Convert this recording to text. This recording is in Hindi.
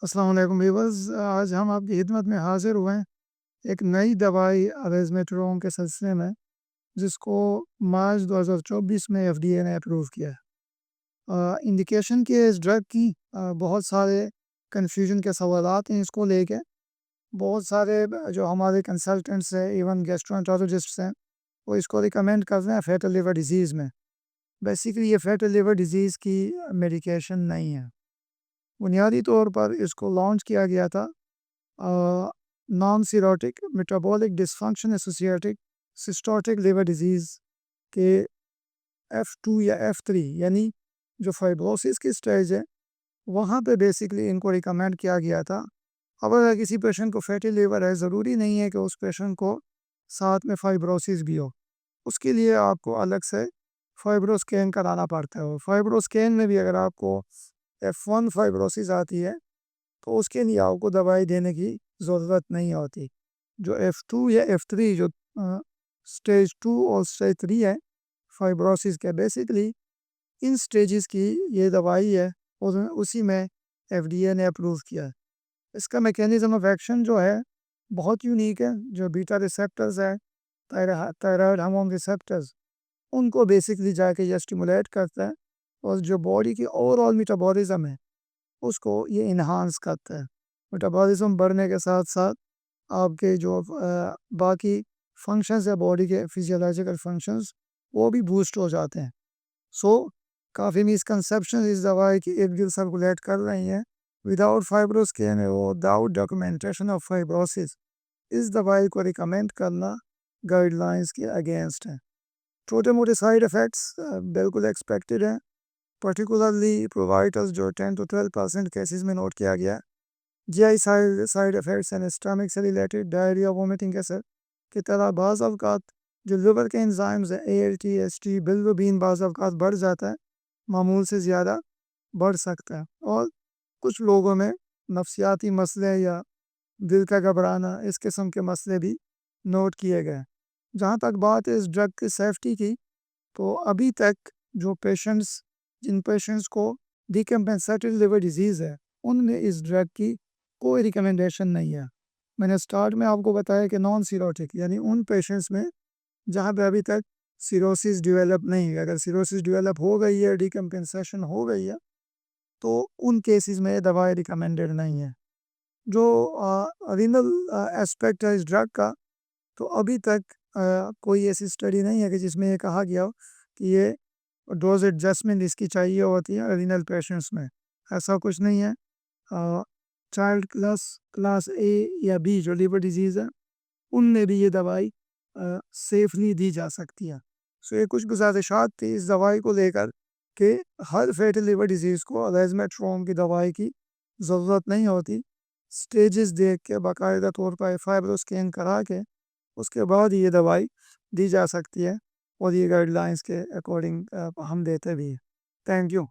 अस्सलाम वालेकुम वीवर्स, आज हम आपकी खिदमत में हाज़िर हुए हैं एक नई दवाई रेज़मेट्रोम के सिलसिले में, जिसको मार्च 2024 में एफडीए ने अप्रूव किया है। इंडिकेशन की इस ड्रग की बहुत सारे कन्फ्यूजन के सवालात हैं इसको लेके। बहुत सारे जो हमारे कंसल्टेंट्स हैं, इवन गैस्ट्रोएंटरोलॉजिस्ट्स हैं, वो इसको रिकमेंड कर रहे हैं फैटी लिवर डिज़ीज़ में। बेसिकली ये फैटी लिवर डिज़ीज़ की मेडिकेशन नहीं है। बुनियादी तौर पर इसको लॉन्च किया गया था non cirrhotic metabolic dysfunction associated steatotic liver disease के F2 या F3 यानी जो फाइब्रोसिस की स्टेज है, वहाँ पे बेसिकली इनको रिकमेंड किया गया था। अब अगर किसी पेशेंट को फैटी लिवर है, ज़रूरी नहीं है कि उस पेशेंट को साथ में फाइब्रोसिस भी हो। उसके लिए आपको अलग से फाइब्रो स्कैन कराना पड़ता है, और फाइब्रो स्कैन में भी अगर आपको F1 फाइब्रोसिस आती है, तो उसके लिए आपको दवाई देने की ज़रूरत नहीं होती। जो F2 या F3 जो स्टेज 2 और स्टेज 3 है फाइब्रोसिस के, बेसिकली इन स्टेजेस की ये दवाई है, और उसी में एफडीए ने अप्रूव किया है। इसका मैकेनिज्म ऑफ एक्शन जो है बहुत यूनिक है। जो बीटा रिसेप्टर्स है, थायराइड हार्मोन रिसेप्टर्स, उनको बेसिकली जाके ये स्टिमुलेट करता है, और जो बॉडी की ओवरऑल मेटाबॉलिज्म है उसको ये इन्हांस करता है। मेटाबॉलिज्म बढ़ने के साथ साथ आपके जो बाकी फंक्शंस है, बॉडी के फिजियोलॉजिकल फंक्शंस, वो भी बूस्ट हो जाते हैं। सो काफ़ी मिसकंसेप्शन इस दवाई की इर्द गिर्द सर्कुलेट कर रही हैं। विदाउट फाइब्रोस्कैन और विदाउट डॉक्यूमेंटेशन ऑफ फाइब्रोसिस इस दवाई को रिकमेंड करना गाइडलाइंस के अगेंस्ट है। छोटे मोटे साइड इफ़ेक्ट्स बिल्कुल एक्सपेक्टेड हैं, पर्टिकुलरली प्रोवाइटर्स जो 10 to 12% केसेस में नोट किया गया है। GI side effects and stomach से रिलेटेड डायरिया, वोमिटिंग की तरह बाज़ अवक़ात जो लिवर के एंजाइम्स हैं, एएलटी, एसटी, बिलिरुबिन बाज़ अवक़ात बढ़ जाता है, मामूल से ज़्यादा बढ़ सकता है। और कुछ लोगों में नफ्सियाती मसले या दिल का घबराना, इस किस्म के मसले भी नोट किए गए। जहाँ तक बात है इस ड्रग की सेफ्टी की, तो अभी तक जो पेशेंट्स जिन पेशेंट्स को डिकम्पेंसेटेड लिवर डिजीज़ है, उनमें इस ड्रग की कोई रिकमेंडेशन नहीं है। मैंने स्टार्ट में आपको बताया कि नॉन सीरोटिक यानी उन पेशेंट्स में जहाँ पे अभी तक सिरोसिस डेवलप नहीं है। अगर सिरोसिस डेवलप हो गई है, डिकम्पेंसेशन हो गई है, तो उन केसेस में दवाई रिकमेंडेड नहीं है। जो रीनल एस्पेक्ट है इस ड्रग का, तो अभी तक कोई ऐसी स्टडी नहीं है कि जिसमें ये कहा गया हो कि ये डोज एडजस्टमेंट इसकी चाहिए होती है रीनल पेशेंट्स में। ऐसा कुछ नहीं है। चाइल्ड क्लास क्लास ए या बी जो लिवर डिजीज़ है, उनमें भी ये दवाई सेफली दी जा सकती है। सो ये कुछ गुजारिशात थी इस दवाई को लेकर कि हर फैटी लिवर डिजीज़ को रेज़मेट्रोम की दवाई की ज़रूरत नहीं होती। स्टेजेस देख के बाकायदा तौर पर फाइब्रो स्कैन करा के उसके बाद ये दवाई दी जा सकती है, और ये गाइडलाइंस के अकॉर्डिंग हम देते भी हैं। Thank you.